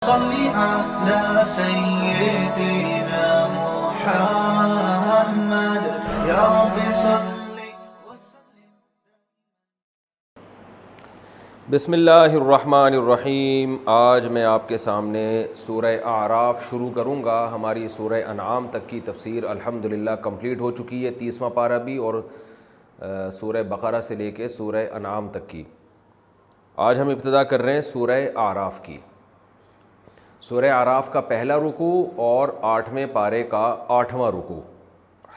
صل على سيدنا محمد يا رب صل. بسم اللہ الرحمن الرحیم. آج میں آپ کے سامنے سورہ اعراف شروع کروں گا. ہماری سورہ انعام تک کی تفسیر الحمدللہ کمپلیٹ ہو چکی ہے، 30واں پارہ بھی، اور سورہ بقرہ سے لے کے سورہ انعام تک کی. آج ہم ابتدا کر رہے ہیں سورہ اعراف کی. سورہ اعراف کا پہلا رکوع اور 8ویں پارے کا 8واں رکوع.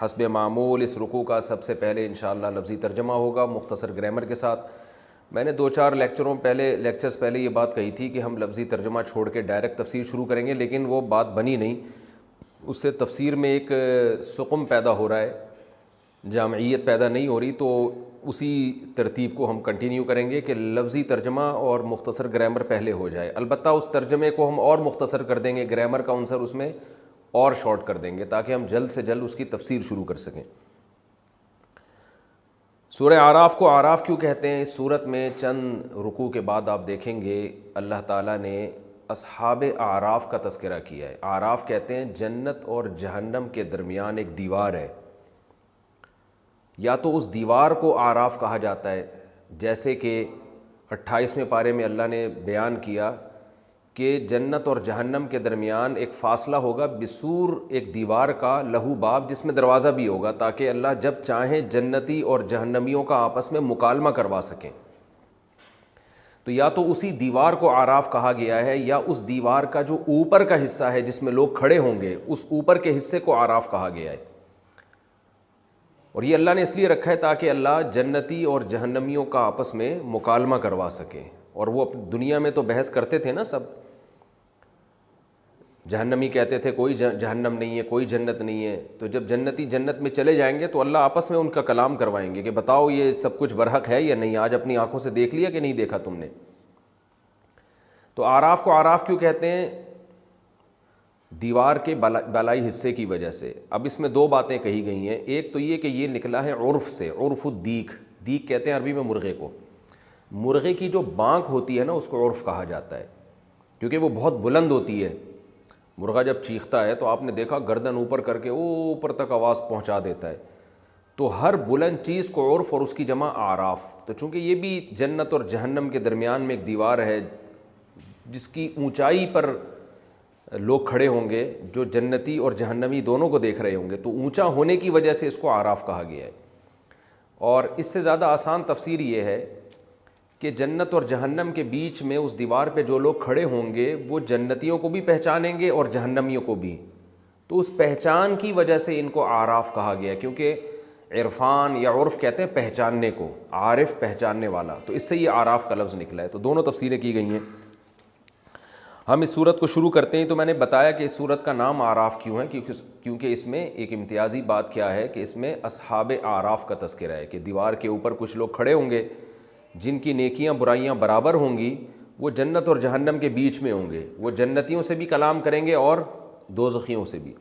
حسب معمول اس رکوع کا سب سے پہلے انشاءاللہ لفظی ترجمہ ہوگا مختصر گرامر کے ساتھ. میں نے 2-4 لیکچرز پہلے یہ بات کہی تھی کہ ہم لفظی ترجمہ چھوڑ کے ڈائریکٹ تفسیر شروع کریں گے، لیکن وہ بات بنی نہیں. اس سے تفسیر میں ایک سقم پیدا ہو رہا ہے، جامعیت پیدا نہیں ہو رہی. تو اسی ترتیب کو ہم کنٹینیو کریں گے کہ لفظی ترجمہ اور مختصر گرامر پہلے ہو جائے. البتہ اس ترجمے کو ہم اور مختصر کر دیں گے، گرامر کا عنصر اس میں اور شارٹ کر دیں گے تاکہ ہم جلد سے جلد اس کی تفسیر شروع کر سکیں. سورہ اعراف کو اعراف کیوں کہتے ہیں؟ اس صورت میں چند رکوع کے بعد آپ دیکھیں گے اللہ تعالیٰ نے اصحاب اعراف کا تذکرہ کیا ہے. اعراف کہتے ہیں جنت اور جہنم کے درمیان ایک دیوار ہے. یا تو اس دیوار کو اعراف کہا جاتا ہے، جیسے کہ 28ویں پارے میں اللہ نے بیان کیا کہ جنت اور جہنم کے درمیان ایک فاصلہ ہوگا بسور، ایک دیوار کا، لہو باب، جس میں دروازہ بھی ہوگا تاکہ اللہ جب چاہیں جنتی اور جہنمیوں کا آپس میں مکالمہ کروا سکیں. تو یا تو اسی دیوار کو اعراف کہا گیا ہے، یا اس دیوار کا جو اوپر کا حصہ ہے جس میں لوگ کھڑے ہوں گے، اس اوپر کے حصے کو اعراف کہا گیا ہے. اور یہ اللہ نے اس لیے رکھا ہے تاکہ اللہ جنتی اور جہنمیوں کا آپس میں مکالمہ کروا سکے. اور وہ دنیا میں تو بحث کرتے تھے نا سب. جہنمی کہتے تھے کوئی جہنم نہیں ہے، کوئی جنت نہیں ہے. تو جب جنتی جنت میں چلے جائیں گے تو اللہ آپس میں ان کا کلام کروائیں گے کہ بتاؤ یہ سب کچھ برحق ہے یا نہیں، آج اپنی آنکھوں سے دیکھ لیا کہ نہیں دیکھا تم نے. تو اعراف کو اعراف کیوں کہتے ہیں؟ دیوار کے بالائی حصے کی وجہ سے. اب اس میں 2 باتیں کہی گئی ہیں. ایک تو یہ کہ یہ نکلا ہے عرف سے، عرف الدیک. دیک کہتے ہیں عربی میں مرغے کو. مرغے کی جو بانک ہوتی ہے نا اس کو عرف کہا جاتا ہے، کیونکہ وہ بہت بلند ہوتی ہے. مرغا جب چیختا ہے تو آپ نے دیکھا گردن اوپر کر کے اوپر تک آواز پہنچا دیتا ہے. تو ہر بلند چیز کو عرف، اور اس کی جمع اعراف. تو چونکہ یہ بھی جنت اور جہنم کے درمیان میں ایک دیوار ہے جس کی اونچائی پر لوگ کھڑے ہوں گے جو جنتی اور جہنمی دونوں کو دیکھ رہے ہوں گے، تو اونچا ہونے کی وجہ سے اس کو اعراف کہا گیا ہے. اور اس سے زیادہ آسان تفسیر یہ ہے کہ جنت اور جہنم کے بیچ میں اس دیوار پہ جو لوگ کھڑے ہوں گے وہ جنتیوں کو بھی پہچانیں گے اور جہنمیوں کو بھی. تو اس پہچان کی وجہ سے ان کو اعراف کہا گیا، کیونکہ عرفان یا عرف کہتے ہیں پہچاننے کو، عارف پہچاننے والا. تو اس سے یہ اعراف کا لفظ نکلا ہے. تو دونوں تفسیریں کی گئی ہیں. ہم اس سورت کو شروع کرتے ہیں. تو میں نے بتایا کہ اس سورت کا نام اعراف کیوں ہے، کیونکہ اس میں ایک امتیازی بات کیا ہے کہ اس میں اصحاب اعراف کا تذکرہ ہے کہ دیوار کے اوپر کچھ لوگ کھڑے ہوں گے جن کی نیکیاں برائیاں برابر ہوں گی. وہ جنت اور جہنم کے بیچ میں ہوں گے. وہ جنتیوں سے بھی کلام کریں گے اور دوزخیوں سے بھی.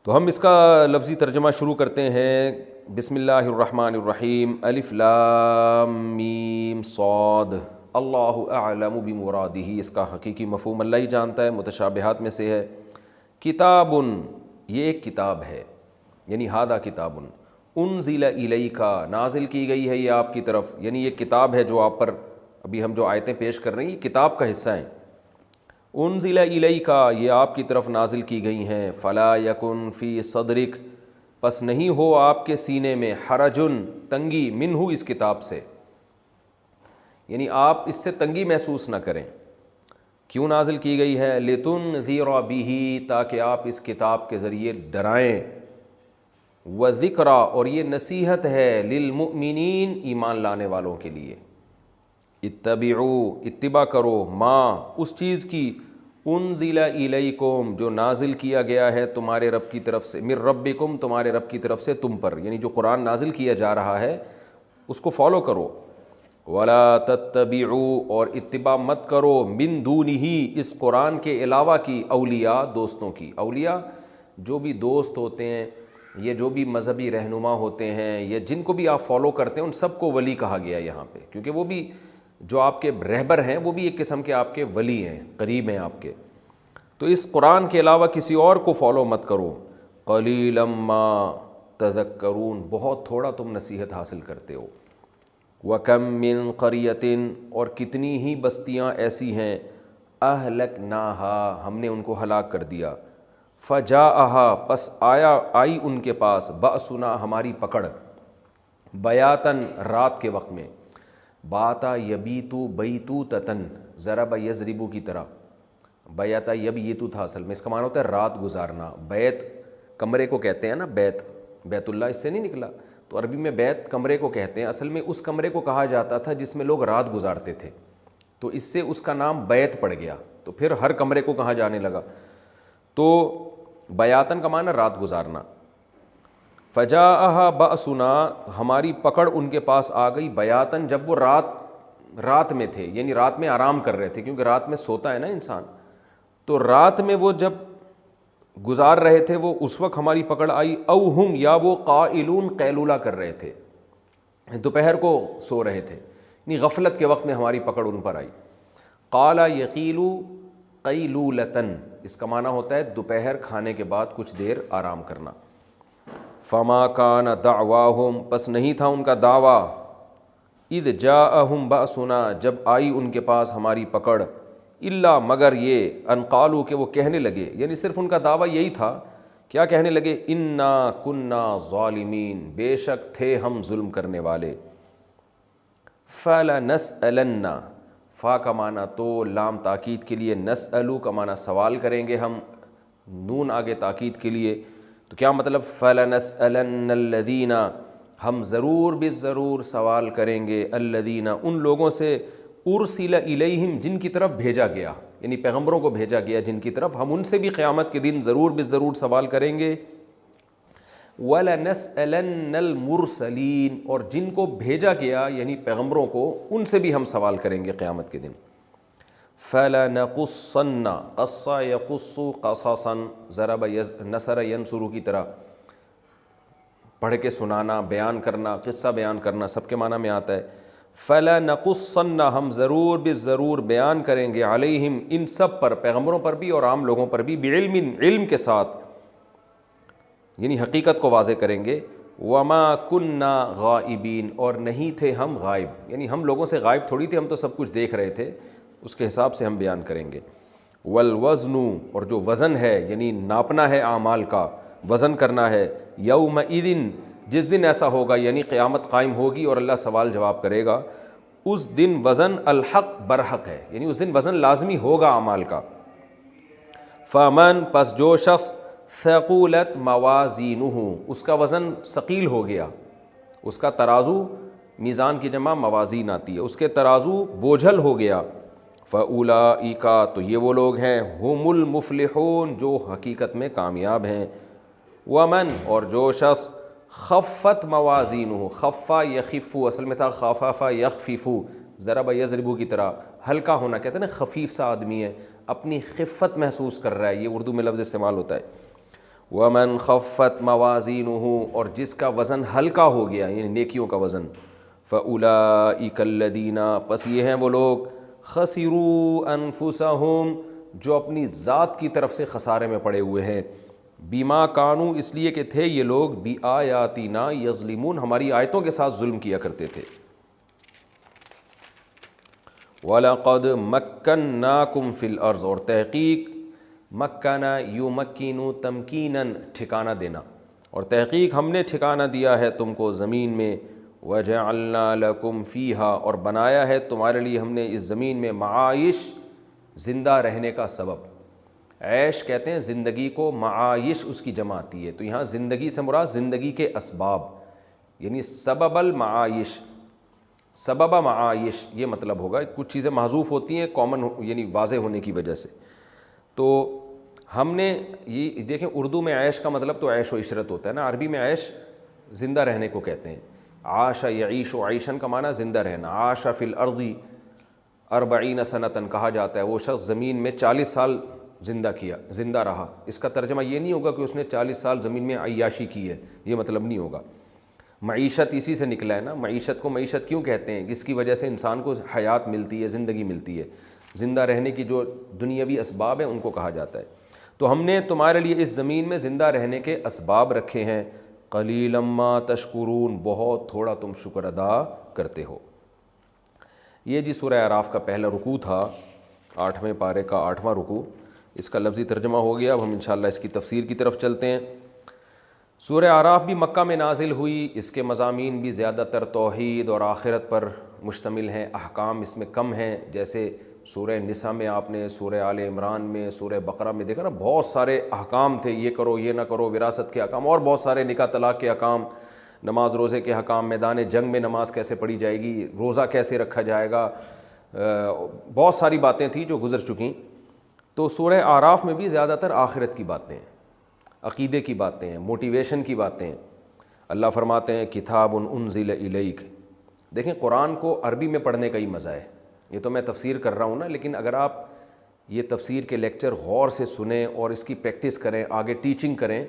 تو ہم اس کا لفظی ترجمہ شروع کرتے ہیں. بسم اللہ الرحمن الرحیم. الف لام میم صاد. اللہ اعلم بمرادہ. اس کا حقیقی مفہوم اللہ ہی جانتا ہے. متشابہات میں سے ہے. کتابٌ، یہ ایک کتاب ہے، یعنی ھذا کتاب انزل الیک، نازل کی گئی ہے یہ آپ کی طرف. یعنی یہ کتاب ہے جو آپ پر ابھی ہم جو آیتیں پیش کر رہے ہیں یہ کتاب کا حصہ ہیں. انزل الیک، یہ آپ کی طرف نازل کی گئی ہیں. فلا یکن فی صدرک، پس نہیں ہو آپ کے سینے میں، حرجن، تنگی، منہ، اس کتاب سے. یعنی آپ اس سے تنگی محسوس نہ کریں. کیوں نازل کی گئی ہے؟ لتنذر بہ، تاکہ آپ اس کتاب کے ذریعے ڈرائیں. وذکریٰ، اور یہ نصیحت ہے، للمؤمنین، ایمان لانے والوں کے لیے. اتبعوا، اتباع کرو، ما، اس چیز کی، انزل الیکم، جو نازل کیا گیا ہے تمہارے رب کی طرف سے، من ربکم، تمہارے رب کی طرف سے تم پر. یعنی جو قرآن نازل کیا جا رہا ہے اس کو فالو کرو. ولا تتبعوا، اور اتباع مت کرو، من دونہ، اس قرآن کے علاوہ کی، اولیاء، دوستوں کی. اولیاء جو بھی دوست ہوتے ہیں، یہ جو بھی مذہبی رہنما ہوتے ہیں، یا جن کو بھی آپ فالو کرتے ہیں، ان سب کو ولی کہا گیا یہاں پہ، کیونکہ وہ بھی جو آپ کے رہبر ہیں وہ بھی ایک قسم کے آپ کے ولی ہیں، قریب ہیں آپ کے. تو اس قرآن کے علاوہ کسی اور کو فالو مت کرو. قلیلا ما تذکرون، بہت تھوڑا تم نصیحت حاصل کرتے ہو. وَكَم مِّن قَرْيَةٍ، اور کتنی ہی بستیاں ایسی ہیں، أَهْلَكْنَاهَا، ہم نے ان کو ہلاک کر دیا. فَجَاءَهَا، پس آئی ان کے پاس، بَأْسُنَا، ہماری پکڑ، بیاتن، رات کے وقت میں. باتا یبیتو بیتو تتن، ضرب یضربو کی طرح. بیاتا یبیتو تھا اصل میں، اس کا معنی ہوتا ہے رات گزارنا. بیت کمرے کو کہتے ہیں نا، بیت اللہ اس سے نہیں نکلا. تو عربی میں بیت کمرے کو کہتے ہیں، اصل میں اس کمرے کو کہا جاتا تھا جس میں لوگ رات گزارتے تھے، تو اس سے اس کا نام بیت پڑ گیا. تو پھر ہر کمرے کو کہا جانے لگا. تو بیاتن کا معنی رات گزارنا. فجاءہا بأسنا، ہماری پکڑ ان کے پاس آ گئی، بیاتن، جب وہ رات میں تھے، یعنی رات میں آرام کر رہے تھے، کیونکہ رات میں سوتا ہے نا انسان. تو رات میں وہ جب گزار رہے تھے وہ، اس وقت ہماری پکڑ آئی. او ہم، یا وہ قائلون، قیلولہ کر رہے تھے، دوپہر کو سو رہے تھے، یعنی غفلت کے وقت میں ہماری پکڑ ان پر آئی. قال یقیلو قیلولتن، اس کا معنی ہوتا ہے دوپہر کھانے کے بعد کچھ دیر آرام کرنا. فما کان دعواہم، پس نہیں تھا ان کا دعویٰ، اذ جاءہم بأسنا، جب آئی ان کے پاس ہماری پکڑ، الا، مگر یہ، ان قالوا، کہ وہ کہنے لگے، یعنی صرف ان کا دعویٰ یہی تھا. کیا کہنے لگے؟ انا کنا ظالمین، بے شک تھے ہم ظلم کرنے والے. فلنسألن، فا کا معنی تو لام تاکید کے لیے، نسألو کا معنی سوال کریں گے ہم، نون آگے تاکید کے لیے. تو کیا مطلب؟ فلنسألن الذین، ہم ضرور بالضرور سوال کریں گے، الذین، ان لوگوں سے، ارسل الیہم، جن کی طرف بھیجا گیا، یعنی پیغمبروں کو بھیجا گیا جن کی طرف، ہم ان سے بھی قیامت کے دن ضرور بالضرور سوال کریں گے. وَلَنَسْأَلَنَّ الْمُرْسَلِينَ، اور جن کو بھیجا گیا یعنی پیغمبروں کو، ان سے بھی ہم سوال کریں گے قیامت کے دن. فَلَنَقُصَّنَّ، قَصَّ يَقُصُّ قَصَصًا، ضرب نصر ينصر کی طرح، پڑھ کے سنانا، بیان کرنا، قصہ بیان کرنا، سب کے معنی میں آتا ہے. فَلَنَقُصَّنَّ، ہم ضرور بالضرور بیان کریں گے، علیہم، ان سب پر، پیغمبروں پر بھی اور عام لوگوں پر بھی، بعلم، علم کے ساتھ، یعنی حقیقت کو واضح کریں گے. وَمَا كُنَّا غَائِبِينَ، اور نہیں تھے ہم غائب، یعنی ہم لوگوں سے غائب تھوڑی تھے، ہم تو سب کچھ دیکھ رہے تھے، اس کے حساب سے ہم بیان کریں گے. وَالْوَزْنُ، اور جو وزن ہے یعنی ناپنا ہے اعمال کا، وزن کرنا ہے، یومئذ، جس دن ایسا ہوگا یعنی قیامت قائم ہوگی اور اللہ سوال جواب کرے گا، اس دن وزن الحق، برحق ہے، یعنی اس دن وزن لازمی ہوگا اعمال کا. فمن، پس جو شخص، ثقولت موازینہ، اس کا وزن ثقیل ہو گیا، اس کا ترازو، میزان کی جمع موازین آتی ہے، اس کے ترازو بوجھل ہو گیا. فاولئک، تو یہ وہ لوگ ہیں، ہم المفلحون، جو حقیقت میں کامیاب ہیں. ومن، اور جو شخص، خفت موازینہ، خفا یخفو، اصل میں تھا خفف یخففو، ضرب یضربو کی طرح، ہلکا ہونا، کہتے ہیں نا خفیف سا آدمی ہے، اپنی خفت محسوس کر رہا ہے، یہ اردو میں لفظ استعمال ہوتا ہے. ومن خفت موازینہ، اور جس کا وزن ہلکا ہو گیا یعنی نیکیوں کا وزن. فاولئک الذین، پس یہ ہیں وہ لوگ، خسروا انفسہم، جو اپنی ذات کی طرف سے خسارے میں پڑے ہوئے ہیں. بیما کانو، اس لیے کہ تھے یہ لوگ، بآیاتنا یظلمون، ہماری آیتوں کے ساتھ ظلم کیا کرتے تھے. وَلَقَدْ مَكَّنَّاكُمْ فِي الْأَرْضِ، اور تحقیق، مکنا یمکن تمکیناً، ٹھکانہ دینا، اور تحقیق ہم نے ٹھکانہ دیا ہے تم کو زمین میں. وَجَعَلْنَا لَكُمْ فِيهَا، اور بنایا ہے تمہارے لیے ہم نے اس زمین میں، معائش، زندہ رہنے کا سبب. عیش کہتے ہیں زندگی کو، معائش اس کی جمع آتی ہے، تو یہاں زندگی سے مراد زندگی کے اسباب، یعنی سبب المعائش، سبب معائش، یہ مطلب ہوگا. کچھ چیزیں محذوف ہوتی ہیں کامن، یعنی واضح ہونے کی وجہ سے. تو ہم نے یہ دیکھیں، اردو میں عیش کا مطلب تو عیش و عشرت ہوتا ہے نا، عربی میں عیش زندہ رہنے کو کہتے ہیں. عاش یعیش و عیشن کا معنی زندہ رہنا. عاش فی الارض 40 سنۃ، کہا جاتا ہے وہ شخص زمین میں 40 سال زندہ رہا. اس کا ترجمہ یہ نہیں ہوگا کہ اس نے 40 سال زمین میں عیاشی کی ہے، یہ مطلب نہیں ہوگا. معیشت اسی سے نکلا ہے نا. معیشت کو معیشت کیوں کہتے ہیں؟ اس کی وجہ سے انسان کو حیات ملتی ہے, زندگی ملتی ہے. زندہ رہنے کی جو دنیاوی اسباب ہیں ان کو کہا جاتا ہے. تو ہم نے تمہارے لیے اس زمین میں زندہ رہنے کے اسباب رکھے ہیں. قلیلا ما تشکرون, بہت تھوڑا تم شکر ادا کرتے ہو. یہ جی سورہ اعراف کا پہلا رکوع تھا, 8ویں پارے کا 8واں رکوع. اس کا لفظی ترجمہ ہو گیا. اب ہم انشاءاللہ اس کی تفسیر کی طرف چلتے ہیں. سورہ اعراف بھی مکہ میں نازل ہوئی. اس کے مضامین بھی زیادہ تر توحید اور آخرت پر مشتمل ہیں. احکام اس میں کم ہیں. جیسے سورہ نساء میں آپ نے, سورہ آل عمران میں, سورہ بقرہ میں دیکھا نا, بہت سارے احکام تھے, یہ کرو یہ نہ کرو, وراثت کے احکام, اور بہت سارے نکاح طلاق کے احکام, نماز روزے کے احکام, میدان جنگ میں نماز کیسے پڑھی جائے گی, روزہ کیسے رکھا جائے گا, بہت ساری باتیں تھیں جو گزر چکیں. تو سورہ اعراف میں بھی زیادہ تر آخرت کی باتیں ہیں, عقیدے کی باتیں ہیں, موٹیویشن کی باتیں ہیں. اللہ فرماتے ہیں کتاب انزل الیک. دیکھیں قرآن کو عربی میں پڑھنے کا ہی مزہ ہے. یہ تو میں تفسیر کر رہا ہوں نا, لیکن اگر آپ یہ تفسیر کے لیکچر غور سے سنیں اور اس کی پریکٹس کریں, آگے ٹیچنگ کریں,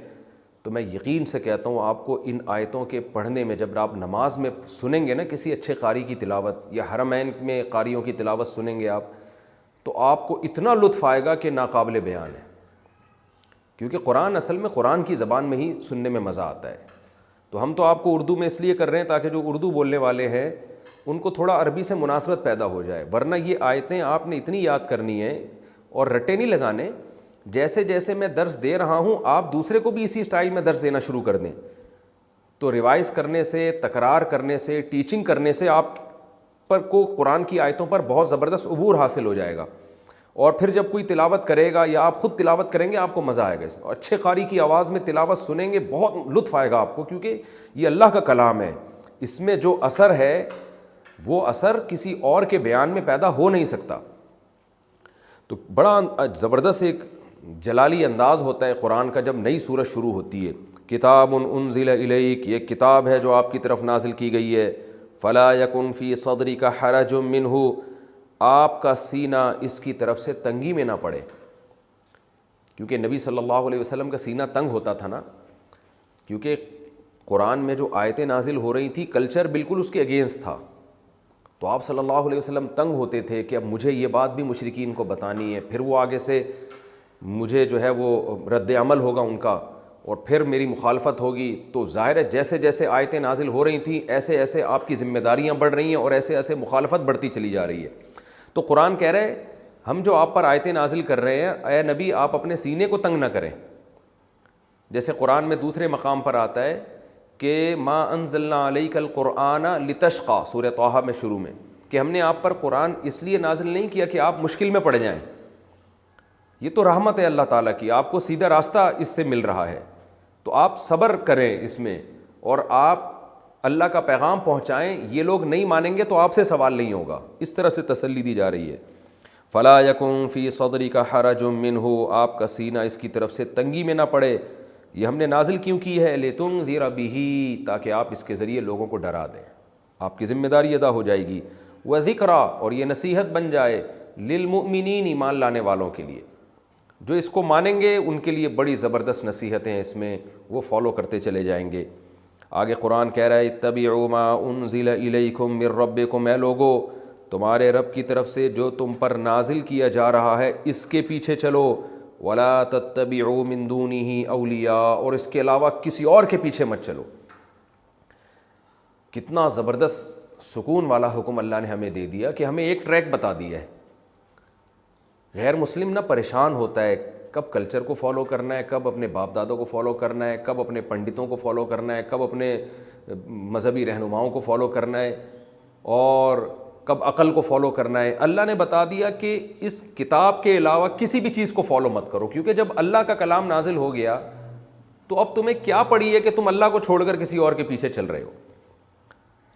تو میں یقین سے کہتا ہوں آپ کو ان آیتوں کے پڑھنے میں, جب آپ نماز میں سنیں گے نا کسی اچھے قاری کی تلاوت, یا حرمین میں قاریوں کی تلاوت سنیں گے آپ, تو آپ کو اتنا لطف آئے گا کہ ناقابل بیان ہے. کیونکہ قرآن اصل میں قرآن کی زبان میں ہی سننے میں مزہ آتا ہے. تو ہم تو آپ کو اردو میں اس لیے کر رہے ہیں تاکہ جو اردو بولنے والے ہیں ان کو تھوڑا عربی سے مناسبت پیدا ہو جائے. ورنہ یہ آیتیں آپ نے اتنی یاد کرنی ہیں اور رٹے نہیں لگانے. جیسے جیسے میں درس دے رہا ہوں آپ دوسرے کو بھی اسی سٹائل میں درس دینا شروع کر دیں, تو ریوائز کرنے سے, تکرار کرنے سے, ٹیچنگ کرنے سے آپ پر کو قرآن کی آیتوں پر بہت زبردست عبور حاصل ہو جائے گا. اور پھر جب کوئی تلاوت کرے گا یا آپ خود تلاوت کریں گے آپ کو مزہ آئے گا اس میں. اچھے قاری کی آواز میں تلاوت سنیں گے بہت لطف آئے گا آپ کو, کیونکہ یہ اللہ کا کلام ہے. اس میں جو اثر ہے وہ اثر کسی اور کے بیان میں پیدا ہو نہیں سکتا. تو بڑا زبردست ایک جلالی انداز ہوتا ہے قرآن کا جب نئی سورت شروع ہوتی ہے. کتاب انزل الیک, یہ کتاب ہے جو آپ کی طرف نازل کی گئی ہے. فلا یکن فی صدرک حرج منہ, آپ کا سینہ اس کی طرف سے تنگی میں نہ پڑے. کیونکہ نبی صلی اللہ علیہ وسلم کا سینہ تنگ ہوتا تھا نا, کیونکہ قرآن میں جو آیتیں نازل ہو رہی تھیں کلچر بالکل اس کے اگینسٹ تھا. تو آپ صلی اللہ علیہ وسلم تنگ ہوتے تھے کہ اب مجھے یہ بات بھی مشرکین کو بتانی ہے, پھر وہ آگے سے مجھے جو ہے وہ رد عمل ہوگا ان کا, اور پھر میری مخالفت ہوگی. تو ظاہر ہے جیسے جیسے آیتیں نازل ہو رہی تھیں ایسے ایسے آپ کی ذمہ داریاں بڑھ رہی ہیں اور ایسے ایسے مخالفت بڑھتی چلی جا رہی ہے. تو قرآن کہہ رہے ہم جو آپ پر آیتیں نازل کر رہے ہیں, اے نبی آپ اپنے سینے کو تنگ نہ کریں. جیسے قرآن میں دوسرے مقام پر آتا ہے کہ ما انزلنا علیک القرآن لتشقى, سورہ طٰہٰ میں شروع میں, کہ ہم نے آپ پر قرآن اس لیے نازل نہیں کیا کہ آپ مشکل میں پڑ جائیں. یہ تو رحمت ہے اللہ تعالیٰ کی, آپ کو سیدھا راستہ اس سے مل رہا ہے, تو آپ صبر کریں اس میں اور آپ اللہ کا پیغام پہنچائیں. یہ لوگ نہیں مانیں گے تو آپ سے سوال نہیں ہوگا. اس طرح سے تسلی دی جا رہی ہے. فلا یکن فی صدرک حرج منہ, آپ کا سینہ اس کی طرف سے تنگی میں نہ پڑے. یہ ہم نے نازل کیوں کی ہے؟ لتنذر بہ, تاکہ آپ اس کے ذریعے لوگوں کو ڈرا دیں, آپ کی ذمہ داری ادا ہو جائے گی. وذکریٰ, اور یہ نصیحت بن جائے, للمؤمنین, ایمان لانے والوں کے لیے. جو اس کو مانیں گے ان کے لیے بڑی زبردست نصیحتیں ہیں اس میں, وہ فالو کرتے چلے جائیں گے. آگے قرآن کہہ رہا ہے اتبعوا ما انزل الیکم من ربکم, اے لوگو تمہارے رب کی طرف سے جو تم پر نازل کیا جا رہا ہے اس کے پیچھے چلو. ولا تتبعوا من دونہ اولیاء, اور اس کے علاوہ کسی اور کے پیچھے مت چلو. کتنا زبردست سکون والا حکم اللہ نے ہمیں دے دیا کہ ہمیں ایک ٹریک بتا دیا ہے. غیر مسلم نہ پریشان ہوتا ہے کب کلچر کو فالو کرنا ہے, کب اپنے باپ دادوں کو فالو کرنا ہے, کب اپنے پنڈتوں کو فالو کرنا ہے, کب اپنے مذہبی رہنماؤں کو فالو کرنا ہے, اور کب عقل کو فالو کرنا ہے. اللہ نے بتا دیا کہ اس کتاب کے علاوہ کسی بھی چیز کو فالو مت کرو, کیونکہ جب اللہ کا کلام نازل ہو گیا تو اب تمہیں کیا پڑی ہے کہ تم اللہ کو چھوڑ کر کسی اور کے پیچھے چل رہے ہو.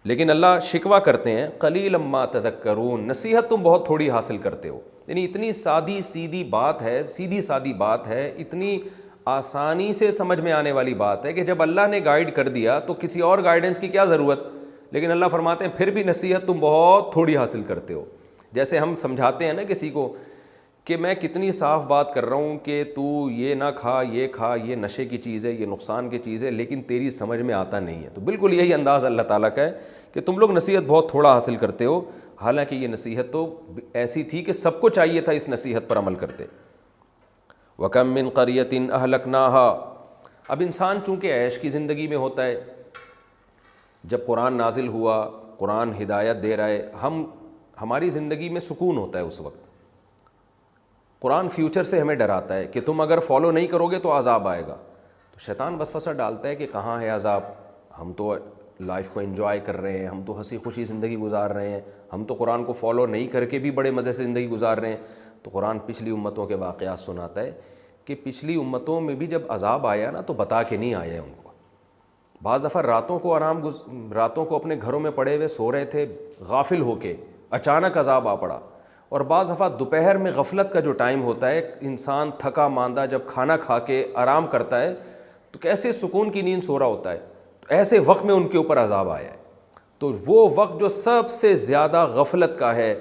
لیکن اللہ شکوہ کرتے ہیں قلیلا ما تذکرون, نصیحت تم بہت تھوڑی حاصل کرتے ہو. یعنی اتنی سیدھی بات ہے, سیدھی سادی بات ہے, اتنی آسانی سے سمجھ میں آنے والی بات ہے کہ جب اللہ نے گائیڈ کر دیا تو کسی اور گائیڈنس کی کیا ضرورت. لیکن اللہ فرماتے ہیں پھر بھی نصیحت تم بہت تھوڑی حاصل کرتے ہو. جیسے ہم سمجھاتے ہیں نا کسی کو کہ میں کتنی صاف بات کر رہا ہوں کہ تو یہ نہ کھا، یہ نشے کی چیز ہے، یہ نقصان کی چیز ہے، لیکن تیری سمجھ میں آتا نہیں ہے. تو بالکل یہی انداز اللہ تعالیٰ کا ہے کہ تم لوگ نصیحت بہت تھوڑا حاصل کرتے ہو، حالانکہ یہ نصیحت تو ایسی تھی کہ سب کو چاہیے تھا اس نصیحت پر عمل کرتے. وَكَم مِّن قَرْيَةٍ أَهْلَكْنَاهَا. اب انسان چونکہ عیش کی زندگی میں ہوتا ہے، جب قرآن نازل ہوا، قرآن ہدایت دے رہا ہے، ہماری زندگی میں سکون ہوتا ہے اس وقت. قرآن فیوچر سے ہمیں ڈراتا ہے کہ تم اگر فالو نہیں کرو گے تو عذاب آئے گا. تو شیطان وسوسہ ڈالتا ہے کہ کہاں ہے عذاب، ہم تو لائف کو انجوائے کر رہے ہیں، ہم تو ہنسی خوشی زندگی گزار رہے ہیں، ہم تو قرآن کو فالو نہیں کر کے بھی بڑے مزے سے زندگی گزار رہے ہیں. تو قرآن پچھلی امتوں کے واقعات سناتا ہے کہ پچھلی امتوں میں بھی جب عذاب آیا نا تو بتا کے نہیں آیا ان کو. بعض دفعہ راتوں کو اپنے گھروں میں پڑے ہوئے سو رہے تھے، غافل ہو کے اچانک عذاب آ پڑا. اور بعض دفعہ دوپہر میں غفلت کا جو ٹائم ہوتا ہے، انسان تھکا ماندہ جب کھانا کھا کے آرام کرتا ہے تو کیسے سکون کی نیند سو رہا ہوتا ہے، تو ایسے وقت میں ان کے اوپر عذاب آیا ہے. تو وہ وقت جو سب سے زیادہ غفلت کا ہے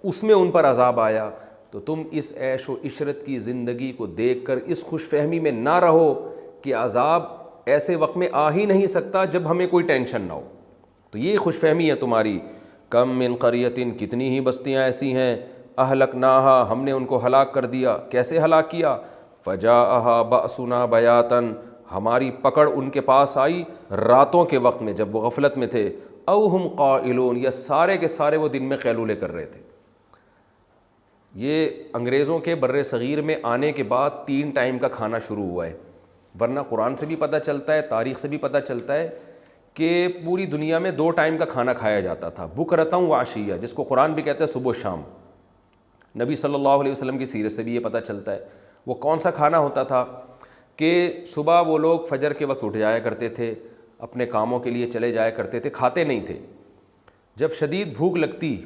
اس میں ان پر عذاب آیا. تو تم اس عیش و عشرت کی زندگی کو دیکھ کر اس خوش فہمی میں نہ رہو کہ عذاب ایسے وقت میں آ ہی نہیں سکتا جب ہمیں کوئی ٹینشن نہ ہو. تو یہ خوش فہمی ہے تمہاری. کم من قریۃ، کتنی ہی بستیاں ایسی ہیں، اہلکناہا، ہم نے ان کو ہلاک کر دیا. کیسے ہلاک کیا؟ فجاءہا بأسنا بیاتن، ہماری پکڑ ان کے پاس آئی راتوں کے وقت میں جب وہ غفلت میں تھے. او ہم قائلون، یا سارے کے سارے وہ دن میں قیلولے کر رہے تھے. یہ انگریزوں کے بر صغیر میں آنے کے بعد 3 ٹائم کا کھانا شروع ہوا ہے. ورنہ قرآن سے بھی پتہ چلتا ہے، تاریخ سے بھی پتہ چلتا ہے کہ پوری دنیا میں 2 ٹائم کا کھانا کھایا جاتا تھا، بکرتاً و عشیہ، جس کو قرآن بھی کہتا ہے صبح و شام. نبی صلی اللہ علیہ وسلم کی سیرت سے بھی یہ پتہ چلتا ہے. وہ کون سا کھانا ہوتا تھا کہ صبح وہ لوگ فجر کے وقت اٹھ جایا کرتے تھے، اپنے کاموں کے لیے چلے جایا کرتے تھے، کھاتے نہیں تھے. جب شدید بھوک لگتی،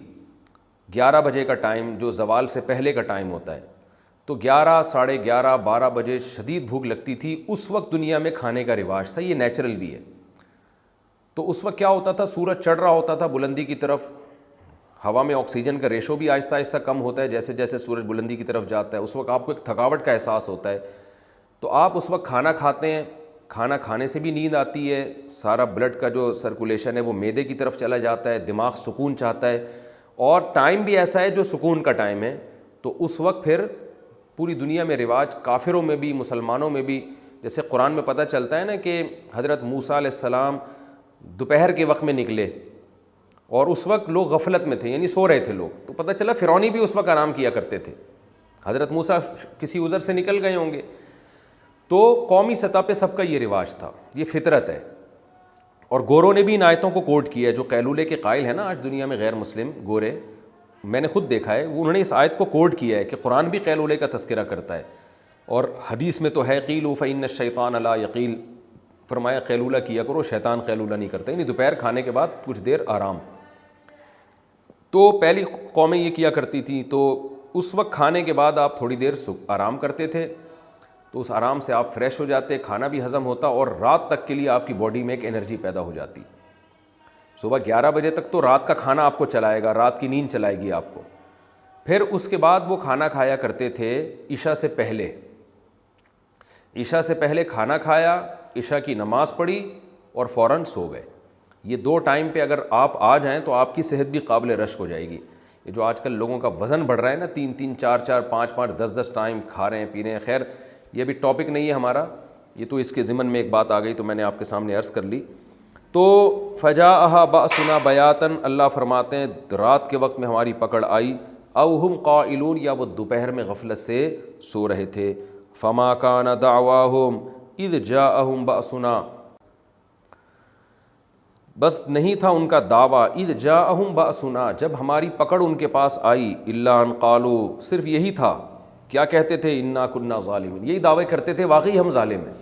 11 بجے کا ٹائم جو زوال سے پہلے کا ٹائم ہوتا ہے، تو 11 ساڑھے 11 12 بجے شدید بھوک لگتی تھی. اس وقت دنیا میں کھانے کا رواج تھا، یہ نیچرل بھی ہے. تو اس وقت کیا ہوتا تھا، سورج چڑھ رہا ہوتا تھا بلندی کی طرف، ہوا میں آکسیجن کا ریشو بھی آہستہ آہستہ کم ہوتا ہے جیسے جیسے سورج بلندی کی طرف جاتا ہے. اس وقت آپ کو ایک تھکاوٹ کا احساس ہوتا ہے. تو آپ اس وقت کھانا کھاتے ہیں، کھانا کھانے سے بھی نیند آتی ہے، سارا بلڈ کا جو سرکولیشن ہے وہ معدے کی طرف چلا جاتا ہے، دماغ سکون چاہتا ہے، اور ٹائم بھی ایسا ہے جو سکون کا ٹائم ہے. تو اس وقت پھر پوری دنیا میں رواج، کافروں میں بھی مسلمانوں میں بھی، جیسے قرآن میں پتہ چلتا ہے نا کہ حضرت موسیٰ علیہ السلام دوپہر کے وقت میں نکلے اور اس وقت لوگ غفلت میں تھے، یعنی سو رہے تھے لوگ. تو پتہ چلا فرعونی بھی اس وقت آرام کیا کرتے تھے. حضرت موسیٰ کسی عذر سے نکل گئے ہوں گے. تو قومی سطح پہ سب کا یہ رواج تھا، یہ فطرت ہے. اور گوروں نے بھی ان آیتوں کو کوٹ کیا ہے، جو قیلولے کے قائل ہیں نا آج دنیا میں غیر مسلم گورے، میں نے خود دیکھا ہے، انہوں نے اس آیت کو کوٹ کیا ہے کہ قرآن بھی قیلولے کا تذکرہ کرتا ہے. اور حدیث میں تو ہے قیلوا فإن الشیطان لا یقیل، فرمایا قیلولہ کیا کرو، شیطان قیلولہ نہیں کرتا، یعنی دوپہر کھانے کے بعد کچھ دیر آرام. تو پہلی قومیں یہ کیا کرتی تھیں. تو اس وقت کھانے کے بعد آپ تھوڑی دیر آرام کرتے تھے، تو اس آرام سے آپ فریش ہو جاتے، کھانا بھی ہضم ہوتا، اور رات تک کے لیے آپ کی باڈی میں ایک انرجی پیدا ہو جاتی. صبح 11 بجے تک تو رات کا کھانا آپ کو چلائے گا، رات کی نیند چلائے گی آپ کو. پھر اس کے بعد وہ کھانا کھایا کرتے تھے عشاء سے پہلے. عشاء سے پہلے کھانا کھایا، عشاء کی نماز پڑھی اور فوراً سو گئے. یہ 2 ٹائم پہ اگر آپ آ جائیں تو آپ کی صحت بھی قابل رشک ہو جائے گی. یہ جو آج کل لوگوں کا وزن بڑھ رہا ہے نا، 3 4 5 10 ٹائم کھا رہے ہیں پی رہے ہیں، خیر یہ بھی ٹاپک نہیں ہے ہمارا، یہ تو اس کے ضمن میں ایک بات آ گئی تو میں نے آپ کے سامنے عرض کر لی. تو فجاءہا بأسنا بیاتن، اللہ فرماتے ہیں رات کے وقت میں ہماری پکڑ آئی. او ہم قائلون، یا وہ دوپہر میں غفلت سے سو رہے تھے. فما کان دعواہم اذ جاءہم بأسنا، بس نہیں تھا ان کا دعویٰ، اذ جاءہم بأسنا، جب ہماری پکڑ ان کے پاس آئی، الا ان قالوا، صرف یہی تھا. کیا کہتے تھے؟ انا کنا ظالمین، یہی دعوے کرتے تھے واقعی ہم ظالم ہیں.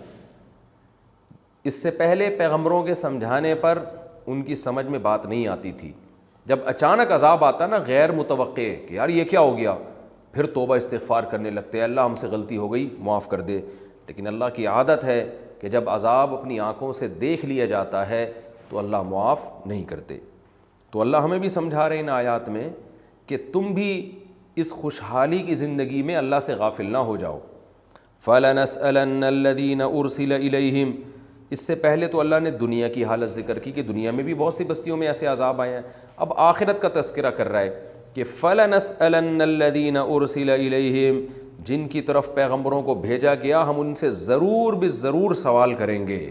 اس سے پہلے پیغمبروں کے سمجھانے پر ان کی سمجھ میں بات نہیں آتی تھی. جب اچانک عذاب آتا نا غیر متوقع کہ یار یہ کیا ہو گیا، پھر توبہ استغفار کرنے لگتے، اللہ ہم سے غلطی ہو گئی معاف کر دے. لیکن اللہ کی عادت ہے کہ جب عذاب اپنی آنکھوں سے دیکھ لیا جاتا ہے تو اللہ معاف نہیں کرتے. تو اللہ ہمیں بھی سمجھا رہے ان آیات میں کہ تم بھی اس خوشحالی کی زندگی میں اللہ سے غافل نہ ہو جاؤ. فَلَنَسْأَلَنَّ الَّذِينَ أُرْسِلَ إِلَيْهِمْ. اس سے پہلے تو اللہ نے دنیا کی حالت ذکر کی کہ دنیا میں بھی بہت سی بستیوں میں ایسے عذاب آئے ہیں. اب آخرت کا تذکرہ کر رہا ہے کہ فَلَنَسْأَلَنَّ الَّذِينَ أُرْسِلَ إِلَيْهِمْ. جن کی طرف پیغمبروں کو بھیجا گیا ہم ان سے ضرور بالضرور سوال کریں گے.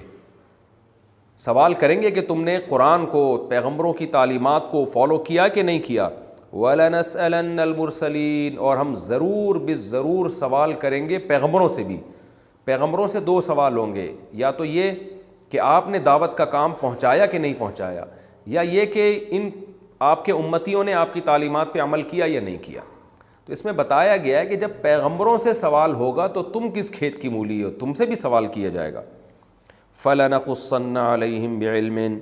سوال کریں گے کہ تم نے قرآن کو، پیغمبروں کی تعلیمات کو فالو کیا کہ نہیں کیا. وَلَنَسْأَلَنَّ الْمُرْسَلِينَ. اور ہم ضرور بالضرور سوال کریں گے پیغمبروں سے بھی. پیغمبروں سے دو سوال ہوں گے، یا تو یہ کہ آپ نے دعوت کا کام پہنچایا کہ نہیں پہنچایا، یا یہ کہ ان آپ کے امتیوں نے آپ کی تعلیمات پہ عمل کیا یا نہیں کیا. تو اس میں بتایا گیا ہے کہ جب پیغمبروں سے سوال ہوگا تو تم کس کھیت کی مولی ہو، تم سے بھی سوال کیا جائے گا. فَلَنَقُصَّنَّ عَلَيْهِمْ بِعِلْمٍ.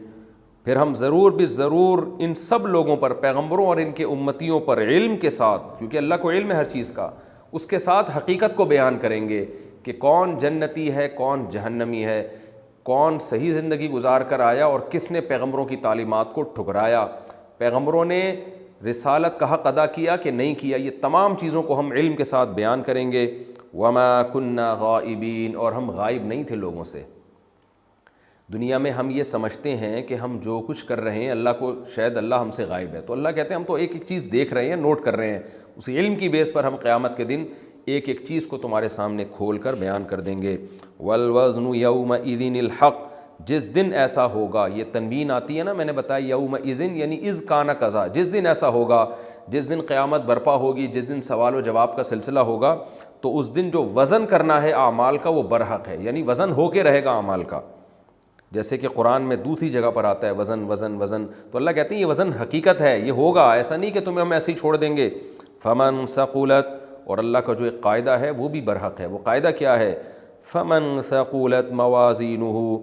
پھر ہم ضرور بالضرور ان سب لوگوں پر، پیغمبروں اور ان کے امتیوں پر علم کے ساتھ، کیونکہ اللہ کو علم ہے ہر چیز کا، اس کے ساتھ حقیقت کو بیان کریں گے کہ کون جنتی ہے کون جہنمی ہے، کون صحیح زندگی گزار کر آیا اور کس نے پیغمبروں کی تعلیمات کو ٹھکرایا، پیغمبروں نے رسالت کا حق ادا کیا کہ نہیں کیا. یہ تمام چیزوں کو ہم علم کے ساتھ بیان کریں گے. وَمَا كُنَّا غَائِبِينَ. اور ہم غائب نہیں تھے لوگوں سے. دنیا میں ہم یہ سمجھتے ہیں کہ ہم جو کچھ کر رہے ہیں اللہ کو، شاید اللہ ہم سے غائب ہے. تو اللہ کہتے ہیں ہم تو ایک ایک چیز دیکھ رہے ہیں، نوٹ کر رہے ہیں. اسی علم کی بیس پر ہم قیامت کے دن ایک ایک چیز کو تمہارے سامنے کھول کر بیان کر دیں گے. وَالْوَزْنُ يَوْمَئِذٍ الْحَقُّ. جس دن ایسا ہوگا، یہ تنوین آتی ہے نا، میں نے بتایا یومئذ یعنی اذ کان کذا، جس دن ایسا ہوگا، جس دن قیامت برپا ہوگی، جس دن سوال و جواب کا سلسلہ ہوگا، تو اس دن جو وزن کرنا ہے اعمال کا وہ برحق ہے، یعنی وزن ہو کے رہے گا اعمال کا. جیسے کہ قرآن میں دوسری جگہ پر آتا ہے وزن وزن وزن، تو اللہ کہتے ہیں یہ وزن حقیقت ہے، یہ ہوگا، ایسا نہیں کہ تمہیں ہم ایسے ہی چھوڑ دیں گے. فمن ثقلت. اور اللہ کا جو ایک قاعدہ ہے وہ بھی برحق ہے. وہ قاعدہ کیا ہے؟ فمن ثقلت موازینہ.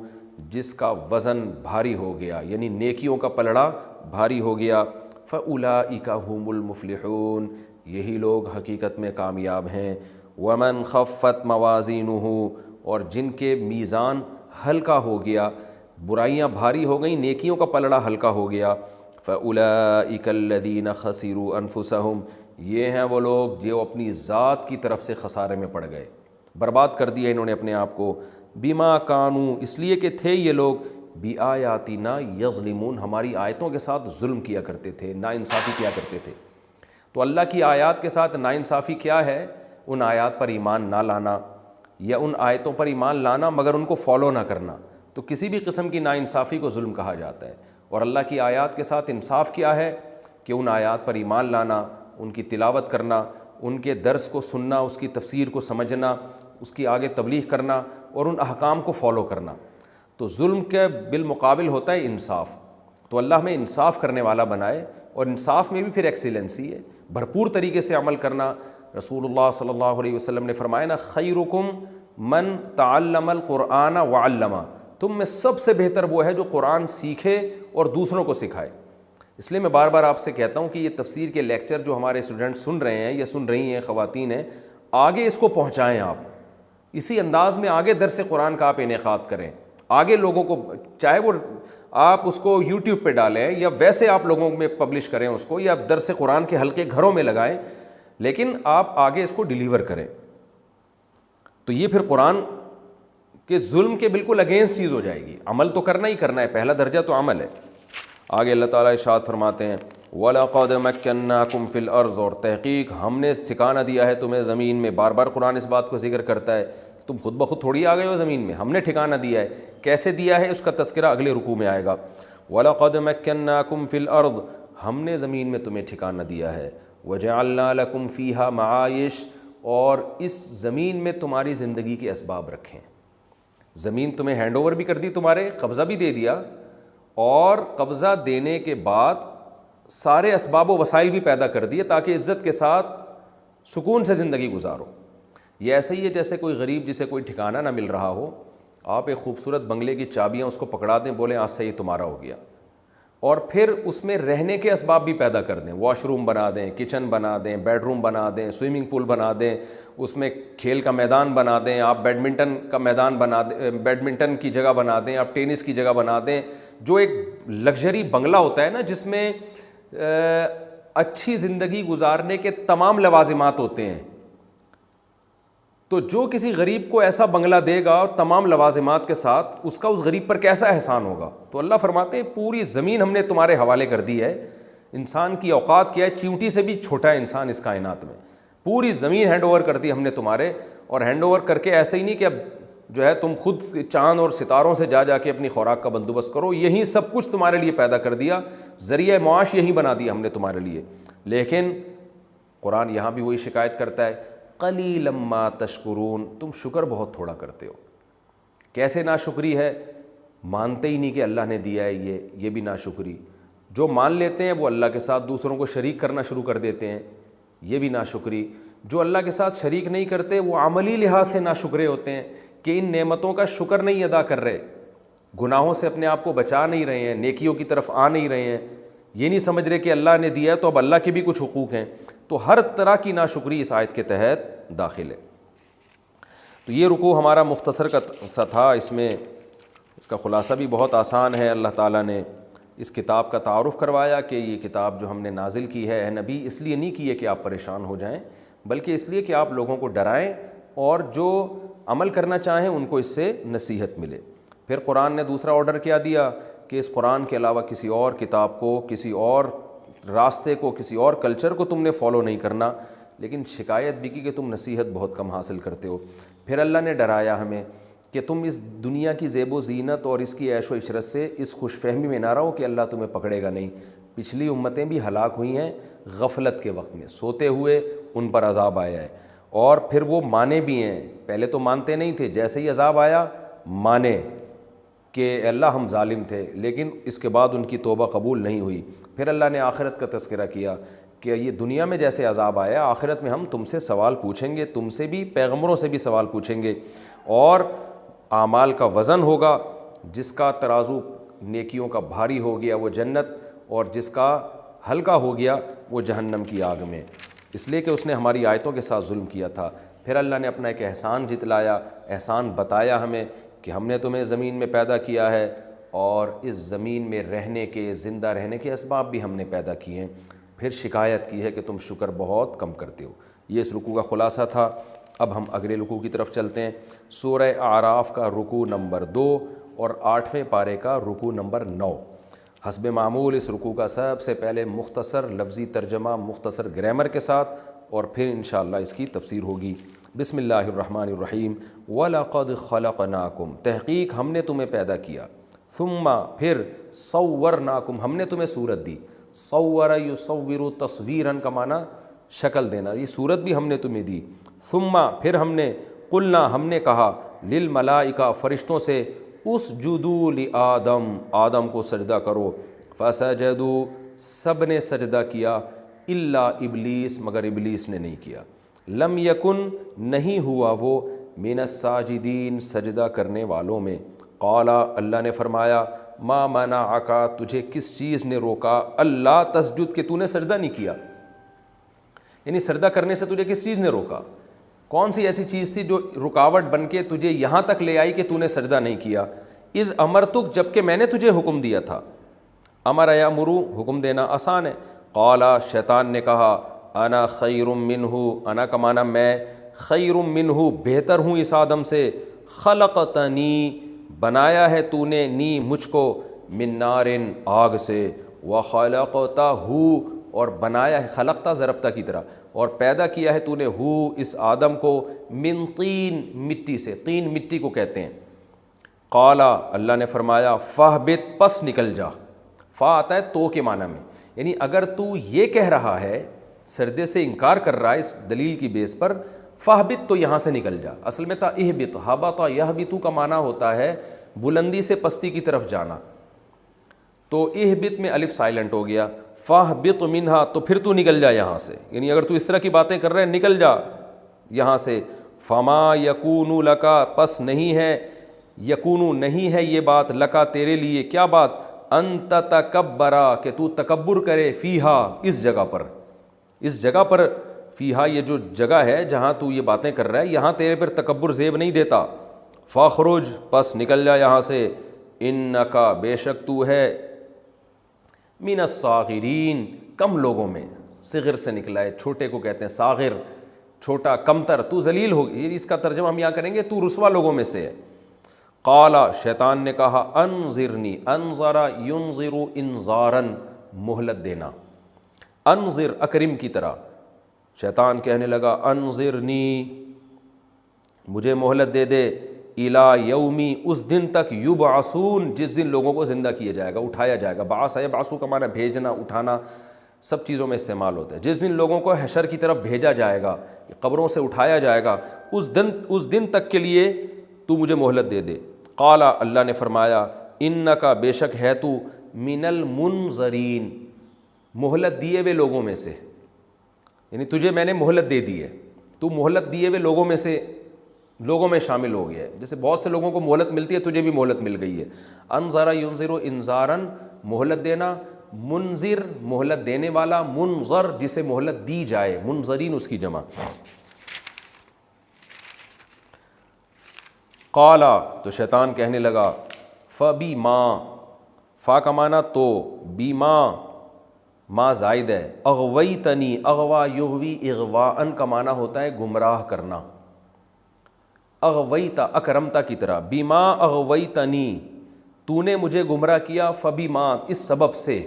جس کا وزن بھاری ہو گیا، یعنی نیکیوں کا پلڑا بھاری ہو گیا. فاولئک هم المفلحون. یہی لوگ حقیقت میں کامیاب ہیں. ومن خفت موازینہ. اور جن کے میزان ہلکا ہو گیا، برائیاں بھاری ہو گئیں، نیکیوں کا پلڑا ہلکا ہو گیا. فاولئک الذین خسروا انفسهم. یہ ہیں وہ لوگ جو اپنی ذات کی طرف سے خسارے میں پڑ گئے، برباد کر دیا انہوں نے اپنے آپ کو. بما کانوا. اس لیے کہ تھے یہ لوگ بآیاتنا یظلمون. ہماری آیتوں کے ساتھ ظلم کیا کرتے تھے، ناانصافی کیا کرتے تھے. تو اللہ کی آیات کے ساتھ ناانصافی کیا ہے؟ ان آیات پر ایمان نہ لانا، یا ان آیتوں پر ایمان لانا مگر ان کو فالو نہ کرنا. تو کسی بھی قسم کی ناانصافی کو ظلم کہا جاتا ہے. اور اللہ کی آیات کے ساتھ انصاف کیا ہے؟ کہ ان آیات پر ایمان لانا، ان کی تلاوت کرنا، ان کے درس کو سننا، اس کی تفسیر کو سمجھنا، اس کی آگے تبلیغ کرنا اور ان احکام کو فالو کرنا. تو ظلم کے بالمقابل ہوتا ہے انصاف. تو اللہ ہمیں انصاف کرنے والا بنائے، اور انصاف میں بھی پھر ایکسیلنسی ہے، بھرپور طریقے سے عمل کرنا. رسول اللہ صلی اللہ علیہ وسلم نے فرمایا نا، خیرکم من تعلم القرآن وعلمہ. تم میں سب سے بہتر وہ ہے جو قرآن سیکھے اور دوسروں کو سکھائے. اس لیے میں بار بار آپ سے کہتا ہوں کہ یہ تفسیر کے لیکچر جو ہمارے اسٹوڈنٹ سن رہے ہیں یا سن رہی ہیں خواتین ہیں، آگے اس کو پہنچائیں. آپ اسی انداز میں آگے درس قرآن کا آپ انعقاد کریں، آگے لوگوں کو، چاہے وہ آپ اس کو یوٹیوب پہ ڈالیں یا ویسے آپ لوگوں میں پبلش کریں اس کو، یا درس قرآن کے حلقے گھروں میں لگائیں، لیکن آپ آگے اس کو ڈیلیور کریں. تو یہ پھر قرآن کے ظلم کے بالکل اگینسٹ چیز ہو جائے گی. عمل تو کرنا ہی کرنا ہے، پہلا درجہ تو عمل ہے. آگے اللہ تعالیٰ ارشاد فرماتے ہیں وَلَقَدْ مَكَّنَّاكُمْ فِي الْأَرْضِ. اور تحقیق ہم نے ٹھکانہ دیا ہے تمہیں زمین میں. بار بار قرآن اس بات کو ذکر کرتا ہے، تم خود بخود تھوڑی آ گئے ہو زمین میں، ہم نے ٹھکانہ دیا ہے. کیسے دیا ہے اس کا تذکرہ اگلے رکوع میں آئے گا. وَلَقَدْ مَكَّنَّاكُمْ فِي الْأَرْضِ. ہم نے زمین میں تمہیں ٹھکانہ دیا ہے. وَجَعَلْنَا لَكُمْ فِيهَا مَعَائِشَ. اور اس زمین میں تمہاری زندگی کے اسباب رکھیں. زمین تمہیں ہینڈ اوور بھی کر دی، تمہارے قبضہ بھی دے دیا، اور قبضہ دینے کے بعد سارے اسباب و وسائل بھی پیدا کر دیے تاکہ عزت کے ساتھ سکون سے زندگی گزارو. یہ ایسے ہی ہے جیسے کوئی غریب جسے کوئی ٹھکانہ نہ مل رہا ہو، آپ ایک خوبصورت بنگلے کی چابیاں اس کو پکڑا دیں، بولیں آج سے یہ تمہارا ہو گیا، اور پھر اس میں رہنے کے اسباب بھی پیدا کر دیں. واش روم بنا دیں، کچن بنا دیں، بیڈ روم بنا دیں، سوئمنگ پول بنا دیں، اس میں کھیل کا میدان بنا دیں، آپ بیڈمنٹن کا میدان بنا دیں، بیڈمنٹن کی جگہ بنا دیں، آپ ٹینس کی جگہ بنا دیں. جو ایک لگژری بنگلہ ہوتا ہے نا، جس میں اچھی زندگی گزارنے کے تمام لوازمات ہوتے ہیں. تو جو کسی غریب کو ایسا بنگلہ دے گا اور تمام لوازمات کے ساتھ، اس کا اس غریب پر کیسا احسان ہوگا. تو اللہ فرماتے ہیں پوری زمین ہم نے تمہارے حوالے کر دی ہے. انسان کی اوقات کیا ہے، چیونٹی سے بھی چھوٹا ہے انسان اس کائنات میں. پوری زمین ہینڈ اوور کر دی ہم نے تمہارے، اور ہینڈ اوور کر کے ایسے ہی نہیں کہ اب جو ہے تم خود چاند اور ستاروں سے جا کے اپنی خوراک کا بندوبست کرو. یہی سب کچھ تمہارے لیے پیدا کر دیا، ذریعہ معاش یہی بنا دیا ہم نے تمہارے لیے. لیکن قرآن یہاں بھی وہی شکایت کرتا ہے، قلیلا ما تشکرون، تم شکر بہت تھوڑا کرتے ہو. کیسے ناشکری ہے؟ مانتے ہی نہیں کہ اللہ نے دیا ہے یہ بھی ناشکری. جو مان لیتے ہیں وہ اللہ کے ساتھ دوسروں کو شریک کرنا شروع کر دیتے ہیں، یہ بھی ناشکری. جو اللہ کے ساتھ شریک نہیں کرتے وہ عملی لحاظ سے ناشکرے ہوتے ہیں کہ ان نعمتوں کا شکر نہیں ادا کر رہے، گناہوں سے اپنے آپ کو بچا نہیں رہے ہیں، نیکیوں کی طرف آ نہیں رہے ہیں، یہ نہیں سمجھ رہے کہ اللہ نے دیا ہے تو اب اللہ کے بھی کچھ حقوق ہیں. تو ہر طرح کی ناشکری اس آیت کے تحت داخل ہے. تو یہ رکوع ہمارا مختصر کا سا تھا، اس میں اس کا خلاصہ بھی بہت آسان ہے. اللہ تعالیٰ نے اس کتاب کا تعارف کروایا کہ یہ کتاب جو ہم نے نازل کی ہے اے نبی، اس لیے نہیں کی ہے کہ آپ پریشان ہو جائیں، بلکہ اس لیے کہ آپ لوگوں کو ڈرائیں اور جو عمل کرنا چاہیں ان کو اس سے نصیحت ملے. پھر قرآن نے دوسرا آرڈر کیا دیا کہ اس قرآن کے علاوہ کسی اور کتاب کو، کسی اور راستے کو، کسی اور کلچر کو تم نے فالو نہیں کرنا. لیکن شکایت بھی کی کہ تم نصیحت بہت کم حاصل کرتے ہو. پھر اللہ نے ڈرایا ہمیں کہ تم اس دنیا کی زیب و زینت اور اس کی عیش و عشرت سے اس خوش فہمی میں نہ رہو کہ اللہ تمہیں پکڑے گا نہیں. پچھلی امتیں بھی ہلاک ہوئی ہیں غفلت کے وقت میں، سوتے ہوئے ان پر عذاب آیا ہے، اور پھر وہ مانے بھی ہیں. پہلے تو مانتے نہیں تھے، جیسے ہی عذاب آیا مانے کہ اللہ ہم ظالم تھے، لیکن اس کے بعد ان کی توبہ قبول نہیں ہوئی. پھر اللہ نے آخرت کا تذکرہ کیا کہ یہ دنیا میں جیسے عذاب آیا، آخرت میں ہم تم سے سوال پوچھیں گے، تم سے بھی، پیغمبروں سے بھی سوال پوچھیں گے، اور اعمال کا وزن ہوگا. جس کا ترازو نیکیوں کا بھاری ہو گیا وہ جنت، اور جس کا ہلکا ہو گیا وہ جہنم کی آگ میں، اس لیے کہ اس نے ہماری آیتوں کے ساتھ ظلم کیا تھا. پھر اللہ نے اپنا ایک احسان جتلایا، احسان بتایا ہمیں کہ ہم نے تمہیں زمین میں پیدا کیا ہے، اور اس زمین میں رہنے کے، زندہ رہنے کے اسباب بھی ہم نے پیدا کیے ہیں. پھر شکایت کی ہے کہ تم شکر بہت کم کرتے ہو. یہ اس رکوع کا خلاصہ تھا. اب ہم اگلے رکوع کی طرف چلتے ہیں. سورہ اعراف کا رکوع نمبر 2 اور 8ویں پارے کا رکوع نمبر 9. حسب معمول اس رکوع کا سب سے پہلے مختصر لفظی ترجمہ، مختصر گرامر کے ساتھ، اور پھر انشاءاللہ اس کی تفسیر ہوگی. بسم اللہ الرحمن الرحیم. وَلَقَدْ خَلَقْنَاكُمْ، تحقیق ہم نے تمہیں پیدا کیا. ثُمَّ پھر صَوَّرْنَاكُمْ ہم نے تمہیں صورت دی. صَوَّرَ يُصَوِّرُ تَصْوِيرًا کا معنی شکل دینا، یہ صورت بھی ہم نے تمہیں دی. ثُمَّ پھر ہم نے قُلْنَا ہم نے کہا لِلْمَلَائِكَةِ فرشتوں سے اسجدوا لآدم آدم کو سجدہ کرو. فسجدوا سب نے سجدہ کیا، الا ابلیس مگر ابلیس نے نہیں کیا. لم یکن نہیں ہوا وہ من الساجدین سجدہ کرنے والوں میں. قال اللہ نے فرمایا ما منعک تجھے کس چیز نے روکا اللہ تسجد کہ تو نے سجدہ نہیں کیا، یعنی سجدہ کرنے سے تجھے کس چیز نے روکا؟ کون سی ایسی چیز تھی جو رکاوٹ بن کے تجھے یہاں تک لے آئی کہ تو نے سجدہ نہیں کیا؟ اذ امرتک جب کہ میں نے تجھے حکم دیا تھا. امر یامرو حکم دینا آسان ہے. قال شیطان نے کہا انا خیر منہ، انا کا معنی میں، خیر منہ بہتر ہوں اس آدم سے. خلقتنی بنایا ہے تو نے، نی مجھ کو، من نار آگ سے، وخلقتہ اور بنایا ہے، خلقتہ ضربتہ کی طرح، اور پیدا کیا ہے تو نے اس آدم کو، من طین مٹی سے، طین مٹی کو کہتے ہیں. قال اللہ نے فرمایا فاہبط پس نکل جا. فا آتا ہے تو کے معنی میں، یعنی اگر تو یہ کہہ رہا ہے، سجدے سے انکار کر رہا ہے اس دلیل کی بیس پر، فاہبط تو یہاں سے نکل جا. اصل میں تھا اہبط، ہبط یہبط کا معنی ہوتا ہے بلندی سے پستی کی طرف جانا، تو اہبط میں الف سائلنٹ ہو گیا. فاہبط منہا تو پھر تو نکل جا یہاں سے، یعنی اگر تو اس طرح کی باتیں کر رہے ہیں نکل جا یہاں سے. فما یکون لکا پس نہیں ہے، یکون نہیں ہے یہ بات، لکا تیرے لیے، کیا بات؟ ان تتکبرا کہ تو تکبر کرے، فیہا اس جگہ پر، اس جگہ پر، فیہا یہ جو جگہ ہے جہاں تو یہ باتیں کر رہا ہے، یہاں تیرے پر تکبر زیب نہیں دیتا. فاخرج پس نکل جا یہاں سے، انکا بے شک تو ہے، من الصاغرین کم لوگوں میں، صغر سے نکلا ہے, چھوٹے کو کہتے ہیں صاغر, چھوٹا, کمتر, تو ذلیل ہو, یہ اس کا ترجمہ ہم یہاں کریں گے تو رسوا لوگوں میں سے ہے. قال, شیطان نے کہا, انظرنی, انظر ینظر انظارا, مہلت دینا, انظر اکرم کی طرح. شیطان کہنے لگا انظرنی, مجھے مہلت دے دے, الی یومی, اس دن تک, یبعثون, جس دن لوگوں کو زندہ کیا جائے گا, اٹھایا جائے گا. بعث یبعث کا معنی بھیجنا, اٹھانا, سب چیزوں میں استعمال ہوتا ہے. جس دن لوگوں کو حشر کی طرف بھیجا جائے گا, قبروں سے اٹھایا جائے گا, اس دن تک کے لیے تو مجھے مہلت دے دے. قال, اللہ نے فرمایا, انکا, بے شک ہے تو, من المنظرین, مہلت دیے ہوئے لوگوں میں سے, یعنی تجھے میں نے مہلت دے دی ہے, تو مہلت دیے ہوئے لوگوں میں سے, لوگوں میں شامل ہو گیا ہے. جیسے بہت سے لوگوں کو مہلت ملتی ہے, تجھے بھی مہلت مل گئی ہے. انظر ینظر انظارا, مہلت دینا, منذر, مہلت دینے والا, منظر, جسے مہلت دی جائے, منظرین اس کی جمع. قال, تو شیطان کہنے لگا, فبما, فا کا معنی تو, بیما, ما زائد ہے, اغویتنی, اغوا یغوی اغواءن کا معنی ہوتا ہے گمراہ کرنا, اغویتا, اکرمتا کی طرح, بیما اغویتنی, تو نے مجھے گمراہ کیا, فبما, اس سبب سے,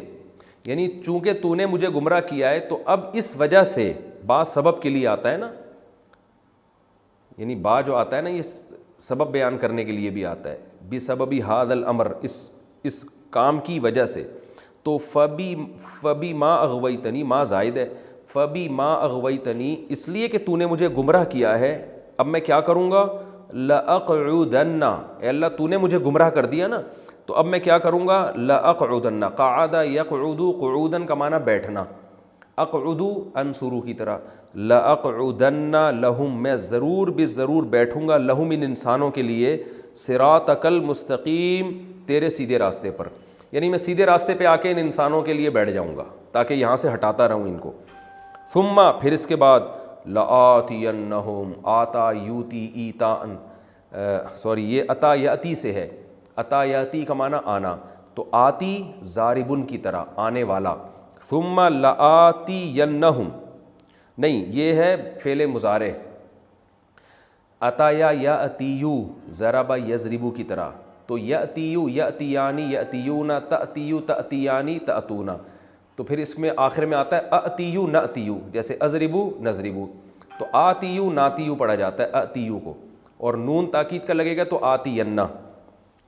یعنی چونکہ تو نے مجھے گمراہ کیا ہے تو اب اس وجہ سے, با سبب کے لیے آتا ہے نا, یعنی با جو آتا ہے نا یہ سبب بیان کرنے کے لیے بھی آتا ہے, بسبب ھذا الامر, اس کام کی وجہ سے. تو فبی ما اغویتنی, ما زائد ہے, فبی ما اغویتنی, اس لیے کہ تو نے مجھے گمراہ کیا ہے, اب میں کیا کروں گا, لأقعدن, اے اللہ تو نے مجھے گمراہ کر دیا نا, تو اب میں کیا کروں گا, لأقعدن, قعد یقعد, قعودن کا معنی بیٹھنا, اقعد انصرو کی طرح, لأقعدن لہم, میں ضرور ضرور بیٹھوں گا, لہم, ان انسانوں کے لیے, صراطک المستقیم, تیرے سیدھے راستے پر, یعنی میں سیدھے راستے پہ آ کے ان انسانوں کے لیے بیٹھ جاؤں گا تاکہ یہاں سے ہٹاتا رہوں ان کو. ثم, پھر اس کے بعد, لآتینہم, آتا یوتی ایتاءن, یہ عطا یاتی سے ہے, عطا یاتی کا معنی آنا, تو آتی ضاربن کی طرح, آنے والا. ثم لآتینہم, نہیں یہ ہے فعل مضارع, عطایا یاتیو, ضرب یضربو کی طرح, تو یاتیو, یاتیانی, یاتیون, تاتیو, تاتیانی, تاتونا, تو پھر اس میں آخر میں آتا ہے اتیو ناتیو, جیسے ازربو نضربو, تو آتیو ناتیو پڑھا جاتا ہے اتیو کو, اور نون تاکید کا لگے گا تو آتینہ,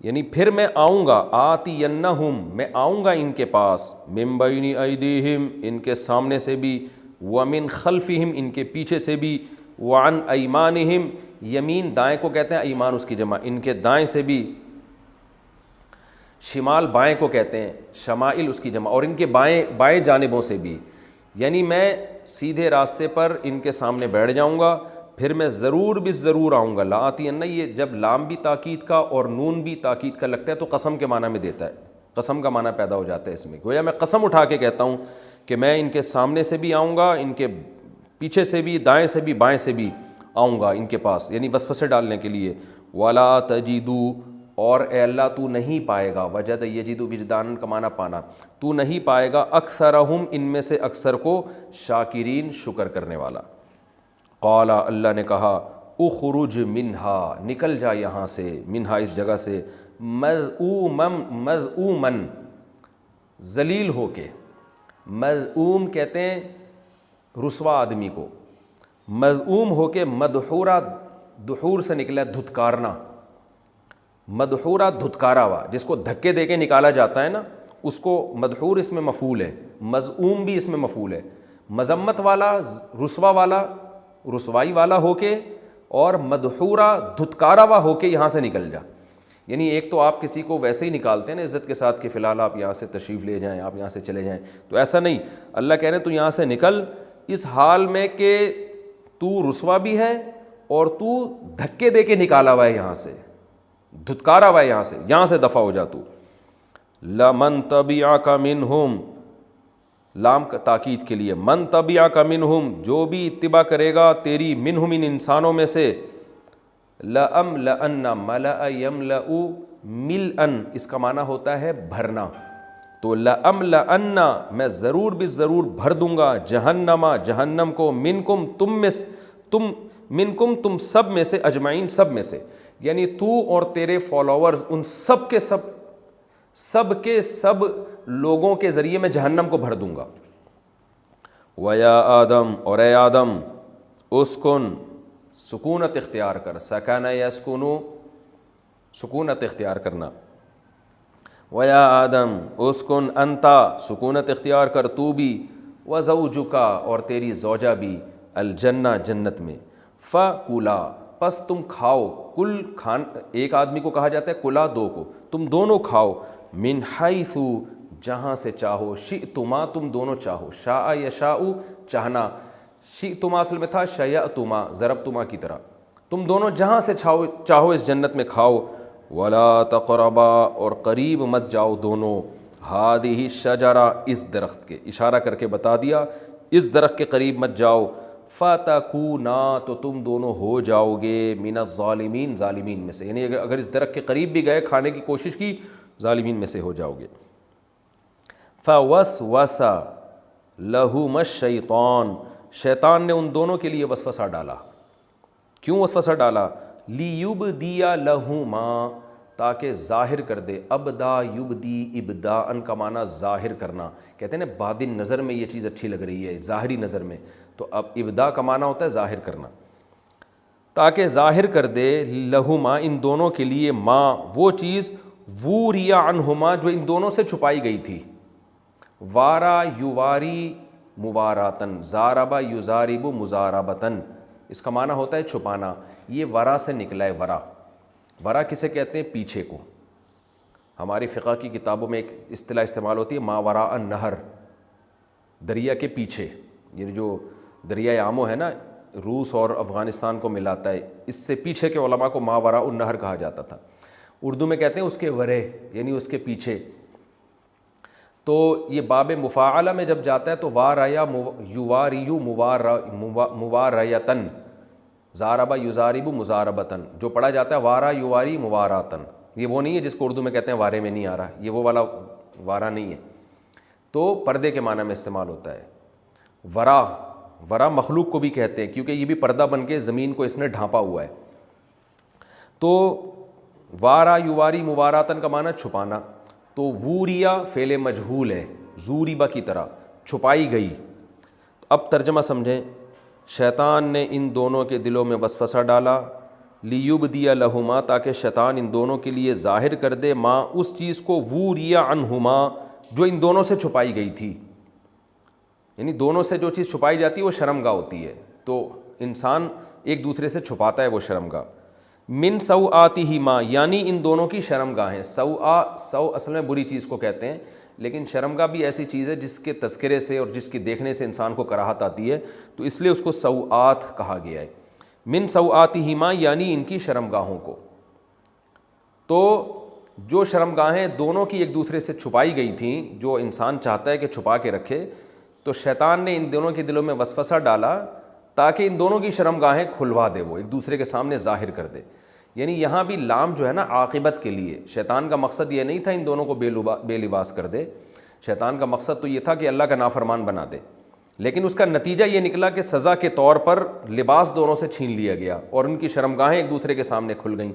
یعنی پھر میں آؤں گا, آتینہم, میں آؤں گا ان کے پاس, من بین ایدیہم, ان کے سامنے سے بھی, ومن خلفہم, ان کے پیچھے سے بھی, وعن ایمانہم, یمین دائیں کو کہتے ہیں, ایمان اس کی جمع, ان کے دائیں سے بھی, شمال بائیں کو کہتے ہیں, شمائل اس کی جمع, اور ان کے بائیں جانبوں سے بھی, یعنی میں سیدھے راستے پر ان کے سامنے بیٹھ جاؤں گا, پھر میں ضرور آؤں گا. لآتین, یہ جب لام بھی تاکید کا اور نون بھی تاکید کا لگتا ہے تو قسم کے معنی میں دیتا ہے, قسم کا معنی پیدا ہو جاتا ہے اس میں, گویا میں قسم اٹھا کے کہتا ہوں کہ میں ان کے سامنے سے بھی آؤں گا, ان کے پیچھے سے بھی, دائیں سے بھی, بائیں سے بھی آؤں گا ان کے پاس, یعنی وسوسے ڈالنے کے لیے. وَلَا تَجِدُوا, اور اے اللہ تو نہیں پائے گا, وجد یجد وجدان کا معنی پانا, تو نہیں پائے گا, اکثرہم, ان میں سے اکثر کو, شاکرین, شکر کرنے والا. قال, اللہ نے کہا, اخرج منہا, نکل جا یہاں سے, منہا اس جگہ سے, مذعومن, ذلیل ہو کے, مذعوم کہتے ہیں رسوا آدمی کو, مذعوم ہو کے, مدحورا, دحور سے نکلا دھتکارنا, مدحورا دھتکارا ہوا, جس کو دھکے دے کے نکالا جاتا ہے نا اس کو مدحور اس میں مفعول ہے, مذعوم بھی اس میں مفعول ہے, مذمت والا, رسوا والا, رسوائی والا ہو کے, اور مدحورا, دھتکارا ہوا ہو کے یہاں سے نکل جا. یعنی ایک تو آپ کسی کو ویسے ہی نکالتے ہیں نا عزت کے ساتھ کہ فی الحال آپ یہاں سے تشریف لے جائیں, آپ یہاں سے چلے جائیں, تو ایسا نہیں, اللہ کہہ رہے ہیں تو یہاں سے نکل اس حال میں کہ تو رسوا بھی ہے اور تو دھکے دے کے نکالا ہوا ہے یہاں سے, دھتکارا ہوا ہے یہاں سے دفع ہو جا تو. لمن تبعک منہم, لام کا تاکید کے لیے, من تبعک منہم, جو بھی اتباع کرے گا تیری, منہم, ان انسانوں میں سے, لأملأن, ملأ یملأ ملأن, اس کا معنی ہوتا ہے بھرنا, تو لَأَمْلَأَنَّ میں ضرور بھی ضرور بھر دوں گا جہنم کو تم سب میں سے اجمعین سب میں سے، یعنی تو اور تیرے فالوورز ان سب کے سب لوگوں کے ذریعے میں جہنم کو بھر دوں گا۔ وَيَا آدم اور اے آدم اسکن سکونت اختیار کر، سکن یسکنو سکونت اختیار کرنا، وَيَا آدم اسکن انتا سکونت اختیار کر تو بھی، وَزَوْجُكَ اور تیری زوجہ بھی، الجنہ جنت میں، فَكُلَا پس تم کھاؤ، ایک آدمی کو کہا جاتا ہے کلا، دو کو، تم دونوں کھاؤ، من حیث جہاں سے چاہو، شئتما تم دونوں چاہو، شاء یشاء چاہنا، شئتما اصل میں تھا شیأتما ضربتما کی طرح، تم دونوں جہاں سے چاہو اس جنت میں کھاؤ، ولا تقربا اور قریب مت جاؤ دونوں، ہادہ شجرہ اس درخت کے، اشارہ کر کے بتا دیا اس درخت کے قریب مت جاؤ، فتکونا تو تم دونوں ہو جاؤ گے من الظالمین ظالمین میں سے، یعنی اگر اس درخت کے قریب بھی گئے کھانے کی کوشش کی ظالمین میں سے ہو جاؤ گے۔ فوسوس لہما الشیطان شیطان نے ان دونوں کے لیے وسوسہ ڈالا، کیوں وسوسہ ڈالا؟ لیبدی لہما تاکہ ظاہر کر دے، ابدا یبدی ابداء کا معنی ظاہر کرنا، کہتے ہیں نا باطن نظر میں یہ چیز اچھی لگ رہی ہے ظاہری نظر میں، تو اب ابدا کا معنی ہوتا ہے ظاہر کرنا، تاکہ ظاہر کر دے لہما ان دونوں کے لیے ما وہ چیز ووریا عنہما جو ان دونوں سے چھپائی گئی تھی، وارا یواری مواراتن، زاربا یزارب مزاربتن، اس کا معنی ہوتا ہے چھپانا، یہ ورا سے نکلا ہے، ورا کسے کہتے ہیں؟ پیچھے کو، ہماری فقہ کی کتابوں میں ایک اصطلاح استعمال ہوتی ہے ما وراء النہر، دریا کے پیچھے، یہ جو دریائے آمو ہے نا روس اور افغانستان کو ملاتا ہے، اس سے پیچھے کے علماء کو ما وراء النہر کہا جاتا تھا، اردو میں کہتے ہیں اس کے ورے، یعنی اس کے پیچھے۔ تو یہ باب مفاعلہ میں جب جاتا ہے تو واریا یواریو مواریتن، زاربا یزارب مزاربتن، جو پڑھا جاتا ہے وارا یواری مواراتن، یہ وہ نہیں ہے جس کو اردو میں کہتے ہیں وارے میں نہیں آ رہا، یہ وہ والا وارا نہیں ہے، تو پردے کے معنی میں استعمال ہوتا ہے۔ ورا مخلوق کو بھی کہتے ہیں کیونکہ یہ بھی پردہ بن کے زمین کو اس نے ڈھانپا ہوا ہے، تو وارا یواری مواراتن کا معنی چھپانا، تو ووریا فعل مجہول ہے، زوریبا کی طرح چھپائی گئی۔ اب ترجمہ سمجھیں، شیطان نے ان دونوں کے دلوں میں وسوسہ ڈالا، لیبدی لہما تاکہ شیطان ان دونوں کے لیے ظاہر کر دے ما اس چیز کو ووریا عنہما جو ان دونوں سے چھپائی گئی تھی، یعنی دونوں سے جو چیز چھپائی جاتی ہے وہ شرمگاہ ہوتی ہے، تو انسان ایک دوسرے سے چھپاتا ہے وہ شرمگاہ، من سوآتہما یعنی ان دونوں کی شرمگاہیں، سو اصل میں بری چیز کو کہتے ہیں، لیکن شرمگاہ بھی ایسی چیز ہے جس کے تذکرے سے اور جس کی دیکھنے سے انسان کو کراہت آتی ہے، تو اس لیے اس کو سوآت کہا گیا ہے، من سوآتہما یعنی ان کی شرمگاہوں کو۔ تو جو شرمگاہیں دونوں کی ایک دوسرے سے چھپائی گئی تھیں، جو انسان چاہتا ہے کہ چھپا کے رکھے، تو شیطان نے ان دونوں کے دلوں میں وسوسہ ڈالا تاکہ ان دونوں کی شرمگاہیں کھلوا دے، وہ ایک دوسرے کے سامنے ظاہر کر دے، یعنی یہاں بھی لام جو ہے نا عاقبت کے لیے، شیطان کا مقصد یہ نہیں تھا ان دونوں کو بے لباس کر دے، شیطان کا مقصد تو یہ تھا کہ اللہ کا نافرمان بنا دے، لیکن اس کا نتیجہ یہ نکلا کہ سزا کے طور پر لباس دونوں سے چھین لیا گیا اور ان کی شرمگاہیں ایک دوسرے کے سامنے کھل گئیں،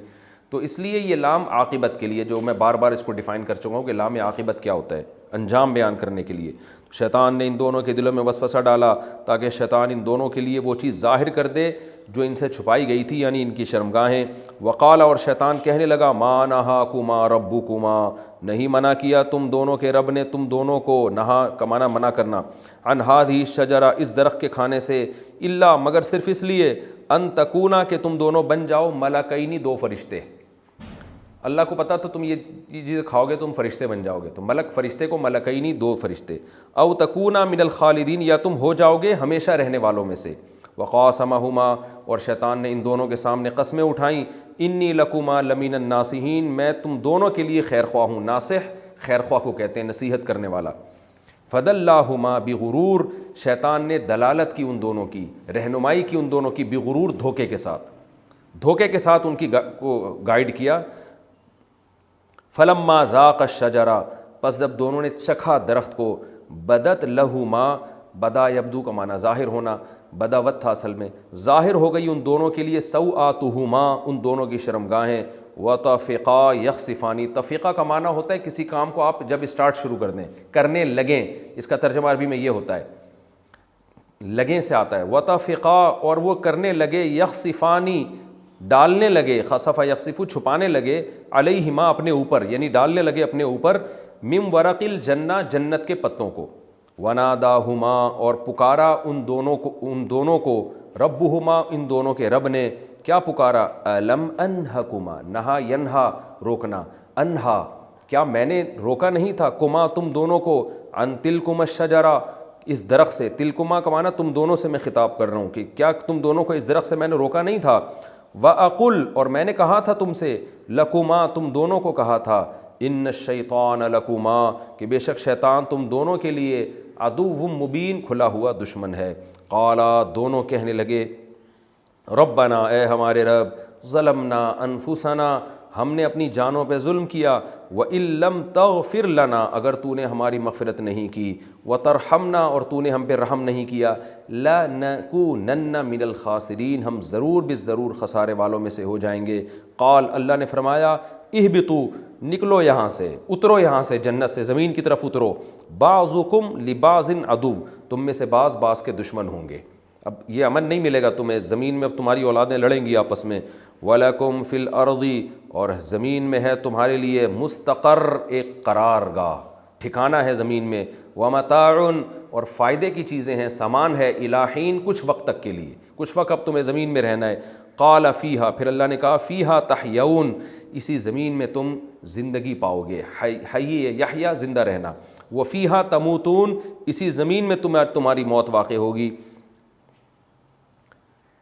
تو اس لیے یہ لام عاقبت کے لیے، جو میں بار بار اس کو ڈیفائن کر چکا ہوں کہ لام عاقبت کیا ہوتا ہے، انجام بیان کرنے کے لیے۔ شیطان نے ان دونوں کے دلوں میں وسوسہ ڈالا تاکہ شیطان ان دونوں کے لیے وہ چیز ظاہر کر دے جو ان سے چھپائی گئی تھی، یعنی ان کی شرمگاہیں۔ وقال اور شیطان کہنے لگا ما نہاکما ربکما نہیں منع کیا تم دونوں کے رب نے تم دونوں کو، نہا کا معنی منع کرنا، عن ہذہ الشجرہ اس درخت کے کھانے سے، الا مگر صرف اس لیے، ان تکونا کہ تم دونوں بن جاؤ ملکین دو فرشتے۔ اللہ کو پتا تو تم یہ چیز کھاؤ گے تم فرشتے بن جاؤ گے، تو ملک فرشتے کو ملکینی دو فرشتے، او تکونا من الخالدین یا تم ہو جاؤ گے ہمیشہ رہنے والوں میں سے۔ وقاسمہما اور شیطان نے ان دونوں کے سامنے قسمیں اٹھائیں، انی لکما لمن الناصحین میں تم دونوں کے لیے خیر خواہ ہوں، ناصح خیر خواہ کو کہتے ہیں نصیحت کرنے والا۔ فدلاہما بغرور شیطان نے دلالت کی ان دونوں کی، رہنمائی کی ان دونوں کی، بغرور دھوکے کے ساتھ ان کی کو گائیڈ کیا۔ فلما ذاق الشجرہ پس جب دونوں نے چکھا درخت کو، بدت لہما، بدا یبدو کا معنی ظاہر ہونا، بداوت تھا اصل میں، ظاہر ہو گئی ان دونوں کے لیے سوآتہما، ان دونوں کی شرمگاہیں، وطفقا یخصفانی، تفقہ کا معنی ہوتا ہے کسی کام کو آپ جب اسٹارٹ شروع کر دیں، کرنے لگیں، اس کا ترجمہ عربی میں یہ ہوتا ہے، لگیں سے آتا ہے، وطفقا، اور وہ کرنے لگے، یخصفانی، ڈالنے لگے، خصف یخصف، چھپانے لگے، علیہما، اپنے اوپر، یعنی ڈالنے لگے اپنے اوپر، من ورق الجنہ، جنت کے پتوں کو، وناداہما، اور پکارا ان دونوں کو، ربہما، ان دونوں کے رب نے، کیا پکارا، الم انہکما، نہا ینہا، روکنا، انہا، کیا میں نے روکا نہیں تھا، کما، تم دونوں کو، ان تلکما الشجرہ، اس درخت سے، تلکما کا معنی تم دونوں سے میں خطاب کر رہا ہوں کہ کیا تم دونوں کو اس درخت سے میں نے روکا نہیں تھا، وَأَقُلْ، اور میں نے کہا تھا تم سے، لَكُمَا، تم دونوں کو کہا تھا، إِنَّ الشَّيْطَانَ لَكُمَا، کہ بے شک شیطان تم دونوں کے لیے، عَدُوٌّ مُبِينٌ، کھلا ہوا دشمن ہے، قَالَا، دونوں کہنے لگے، ربنا، اے ہمارے رب، ظلمنا انفسنا، ہم نے اپنی جانوں پہ ظلم کیا، وَإِن لَّمْ تَغْفِرْ لَنَا، اگر تو نے ہماری مغفرت نہیں کی، وَتَرْحَمْنَا، اور تو نے ہم پہ رحم نہیں کیا، لَنَكُونَنَّ مِنَ الْخَاسِرِينَ، ہم ضرور بالضرور خسارے والوں میں سے ہو جائیں گے۔ قال، اللہ نے فرمایا، اہبطوا، نکلو یہاں سے، اترو یہاں سے، جنت سے زمین کی طرف اترو، بعضکم لبعض عدو، تم میں سے بعض کے دشمن ہوں گے، اب یہ امن نہیں ملے گا تمہیں، زمین میں اب تمہاری اولادیں لڑیں گی آپس میں، وَلَكُمْ فِي الْأَرْضِ، اور زمین میں ہے تمہارے لیے مستقر، ایک قرار گاہ، ٹھکانہ ہے زمین میں، وَمَتَاعٌ، اور فائدے کی چیزیں ہیں، سامان ہے، إِلَىٰ حِين، کچھ وقت تک کے لیے، کچھ وقت اب تمہیں زمین میں رہنا ہے۔ قَالَ فِيهَا، پھر اللہ نے کہا، فِيهَا تَحْيَوْنَ، اسی زمین میں تم زندگی پاؤ گے، حی یحییٰ، زندہ رہنا، وَفِيهَا تَمُوتُونَ، اسی زمین میں تمہاری موت واقع ہوگی،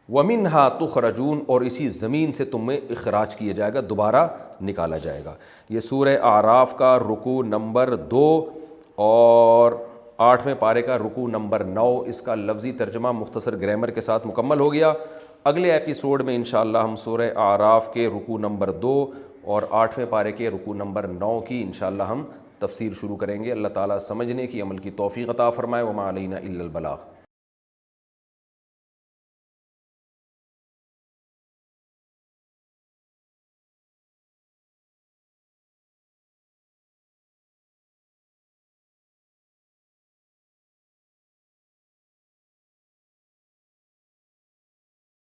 وَمِنْهَا تُخْرَجُونَ، اور اسی زمین سے تمہیں اخراج کیا جائے گا، دوبارہ نکالا جائے گا۔ یہ سورہ اعراف کا رکوع نمبر 2 اور 8ویں پارے کا رکوع نمبر 9، اس کا لفظی ترجمہ مختصر گرامر کے ساتھ مکمل ہو گیا۔ اگلے ایپیسوڈ میں انشاءاللہ ہم سورہ اعراف کے رکوع نمبر 2 اور 8ویں پارے کے رکوع نمبر 9 کی انشاءاللہ ہم تفسیر شروع کریں گے۔ اللہ تعالیٰ سمجھنے کی، عمل کی توفیق عطا فرمائے۔ وما علینا الا البلاغ۔